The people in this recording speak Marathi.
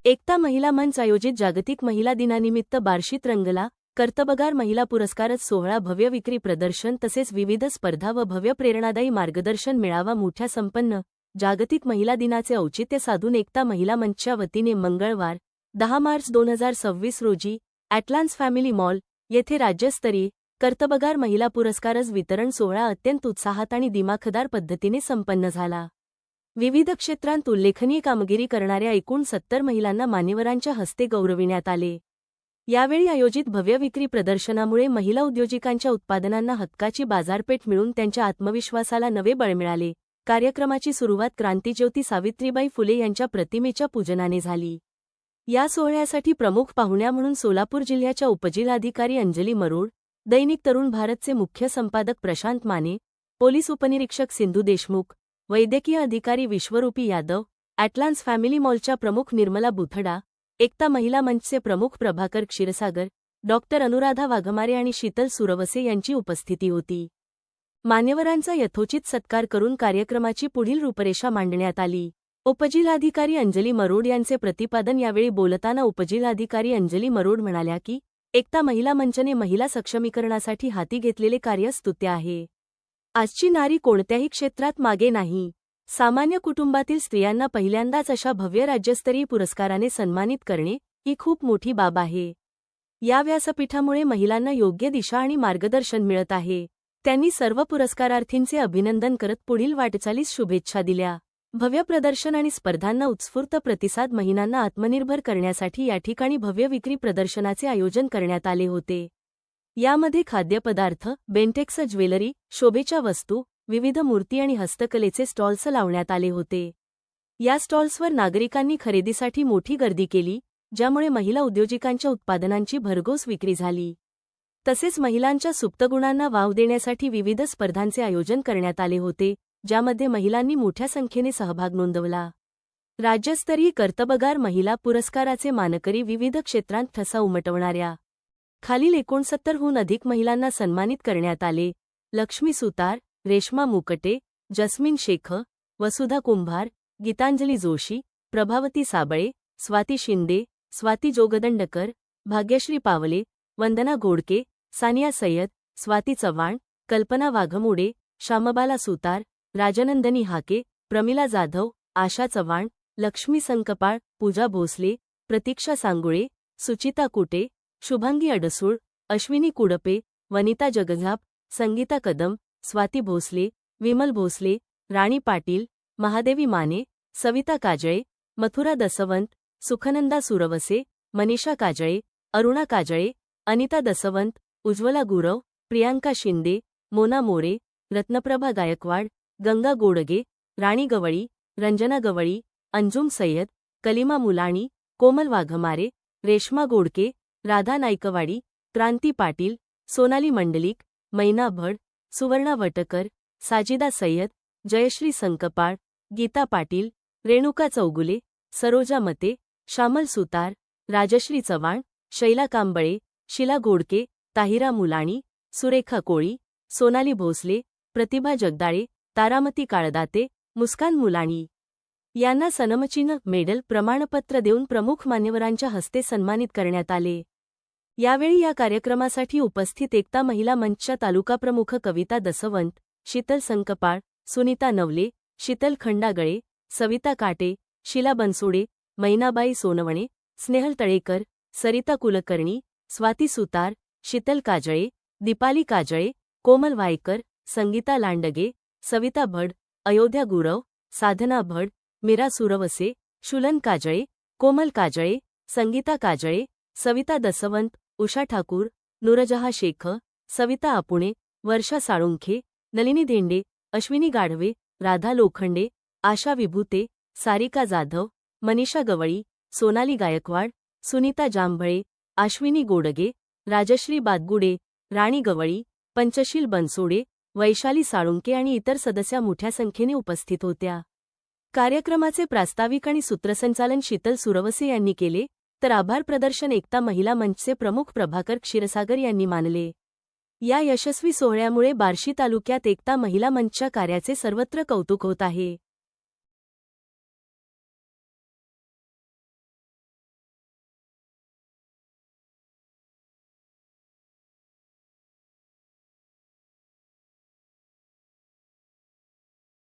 एकता महिला मंच आयोजित जागतिक महिला दिनानिमित्त बार्शीत रंगला. कर्तबगार महिला पुरस्कारच सोहळा, भव्य विक्री प्रदर्शन तसेच विविध स्पर्धा व भव्य प्रेरणादायी मार्गदर्शन मेळावा. मोठ्या संपन्न जागतिक महिला दिनाचे औचित्य साधून एकता महिला मंचच्या वतीने मंगळवार 10 मार्च 2026 रोजी ॲटलान्स फॅमिली मॉल येथे राज्यस्तरीय कर्तबगार महिला पुरस्कारज वितरण सोहळा अत्यंत उत्साहात आणि दिमाखदार पद्धतीने संपन्न झाला. विविध क्षेत्रांत उल्लेखनीय कामगिरी करणाऱ्या एकूण 70 महिलांना मान्यवरांच्या हस्ते गौरविण्यात आले. यावेळी आयोजित भव्य विक्री प्रदर्शनामुळे महिला उद्योजकांच्या उत्पादनांना हक्काची बाजारपेठ मिळून त्यांच्या आत्मविश्वासाला नवे बळ मिळाले. कार्यक्रमाची सुरुवात क्रांतिज्योती सावित्रीबाई फुले यांच्या प्रतिमेच्या पूजनाने झाली. या सोहळ्यासाठी प्रमुख पाहुण्या म्हणून सोलापूर जिल्ह्याच्या उपजिल्हाधिकारी अंजली मरोड, दैनिक तरुण भारतचे मुख्य संपादक प्रशांत माने, पोलीस उपनिरीक्षक सिंधू देशमुख, वैद्यकीय अधिकारी विश्वरूपी यादव, ॲटलान्स फॅमिली मॉलच्या प्रमुख निर्मला बुथडा, एकता महिला मंचचे प्रमुख प्रभाकर क्षीरसागर, डॉक्टर अनुराधा वाघमारे आणि शीतल सुरवसे यांची उपस्थिती होती. मान्यवरांचा यथोचित सत्कार करून कार्यक्रमाची पुढील रूपरेषा मांडण्यात आली. उपजिल्हाधिकारी अंजली मरोड यांचे प्रतिपादन. यावेळी बोलताना उपजिल्हाधिकारी अंजली मरोड म्हणाल्या की एकता महिला मंचने महिला सक्षमीकरणासाठी हाती घेतलेले कार्य स्तुत्य आहे. आजची नारी कोणत्याही क्षेत्रात मागे नाही. सामान्य कुटुंबातील स्त्रियांना पहिल्यांदाच अशा भव्य राज्यस्तरीय पुरस्काराने सन्मानित करणे ही खूप मोठी बाब आहे. या व्यासपीठामुळे महिलांना योग्य दिशा आणि मार्गदर्शन मिळत आहे. त्यांनी सर्व पुरस्कारार्थींचे अभिनंदन करत पुढील वाटचालीस शुभेच्छा दिल्या. भव्य प्रदर्शन आणि स्पर्धांना उत्स्फूर्त प्रतिसाद. महिलांना आत्मनिर्भर करण्यासाठी याठिकाणी भव्य विक्री प्रदर्शनाचे आयोजन करण्यात आले होते. यामध्ये खाद्यपदार्थ, बेंटेक्स ज्वेलरी, शोभेच्या वस्तू, विविध मूर्ती आणि हस्तकलेचे स्टॉल्स लावण्यात आले होते. या स्टॉल्सवर नागरिकांनी खरेदीसाठी मोठी गर्दी केली, ज्यामुळे महिला उद्योजकांच्या उत्पादनांची भरघोस विक्री झाली. तसेच महिलांच्या सुप्त गुणांना वाव देण्यासाठी विविध स्पर्धांचे आयोजन करण्यात आले होते, ज्यामध्ये महिलांनी मोठ्या संख्येने सहभाग नोंदवला. राज्यस्तरीय कर्तबगार महिला पुरस्काराचे मानकरी विविध क्षेत्रांत ठसा उमटवणाऱ्या खालील 69हून अधिक महिलांना सन्मानित करण्यात आले. लक्ष्मी सुतार, रेश्मा मुकटे, जस्मिन शेख, वसुधा कुंभार, गीतांजली जोशी, प्रभावती साबळे, स्वाती शिंदे, स्वाती जोगदंडकर, भाग्यश्री पावले, वंदना घोडके, सानिया सय्यद, स्वाती चव्हाण, कल्पना वाघमोडे, श्यामबाला सुतार, राजनंदनी हाके, प्रमिला जाधव, आशा चव्हाण, लक्ष्मी संकपाळ, पूजा भोसले, प्रतीक्षा सांगुळे, सुचिता कुटे, शुभांगी अडसूळ, अश्विनी कुडपे, वनिता जगझाप, संगीता कदम, स्वाती भोसले, विमल भोसले, राणी पाटील, महादेवी माने, सविता काजळे, मथुरा दसवंत, सुखनंदा सुरवसे, मनीषा काजळे, अरुणा काजळे, अनिता दसवंत, उज्ज्वला गुरव, प्रियांका शिंदे, मोना मोरे, रत्नप्रभा गायकवाड, गंगा गोडगे, राणी गवळी, रंजना गवळी, अंजुम सय्यद, कलिमा मुलाणी, कोमल वाघमारे, रेश्मा गोडके, राधा नायकवाडी, क्रांती पाटील, सोनाली मंडलिक, मैना भड, सुवर्णा वटकर, साजिदा सय्यद, जयश्री संकपाळ, गीता पाटील, रेणुका चौगुले, सरोजा मते, श्यामल सुतार, राजश्री चव्हाण, शैला कांबळे, शिला घोडके, ताहिरा मुलाणी, सुरेखा कोळी, सोनाली भोसले, प्रतिभा जगदाळे, तारामती काळदाते, मुस्कान मुलाणी यांना सन्मानचिन्ह, मेडल, प्रमाणपत्र देऊन प्रमुख मान्यवरांच्या हस्ते सन्मानित करण्यात आले. यावेळी या कार्यक्रमासाठी उपस्थित एकता महिला मंचच्या तालुकाप्रमुख कविता दसवंत, शीतल संकपाळ, सुनीता नवले, शीतल खंडागळे, सविता काटे, शीला बनसोडे, मैनाबाई सोनवणे, स्नेहल तळेकर, सरिता कुलकर्णी, स्वाती सुतार, शीतल काजळे, दीपाली काजळे, कोमल वायकर, संगीता लांडगे, सविता भड, अयोध्या गुरव, साधना भड, मीरा सुरवसे, शुलन काजळे, कोमल काजळे, संगीता काजळे, सविता दसवंत, उषा ठाकूर, नुरजहा शेख, सविता आपुणे, वर्षा साळुंखे, नलिनी धेंडे, अश्विनी गाढवे, राधा लोखंडे, आशा विभूते, सारिका जाधव, मनीषा गवळी, सोनाली गायकवाड, सुनीता जांभळे, अश्विनी गोडगे, राजश्री बादगुडे, राणी गवळी, पंचशील बनसोडे, वैशाली साळुंके आणि इतर सदस्या मोठ्या संख्येने उपस्थित होत्या. कार्यक्रमाचे प्रास्ताविक आणि सूत्रसंचालन शीतल सुरवसे यांनी केले, तर आभार प्रदर्शन एकता महिला मंचचे प्रमुख प्रभाकर क्षीरसागर यांनी मानले. या यशस्वी सोहळ्यामुळे बार्शी तालुक्यात एकता महिला मंचच्या कार्याचे सर्वत्र कौतुक होत आहे.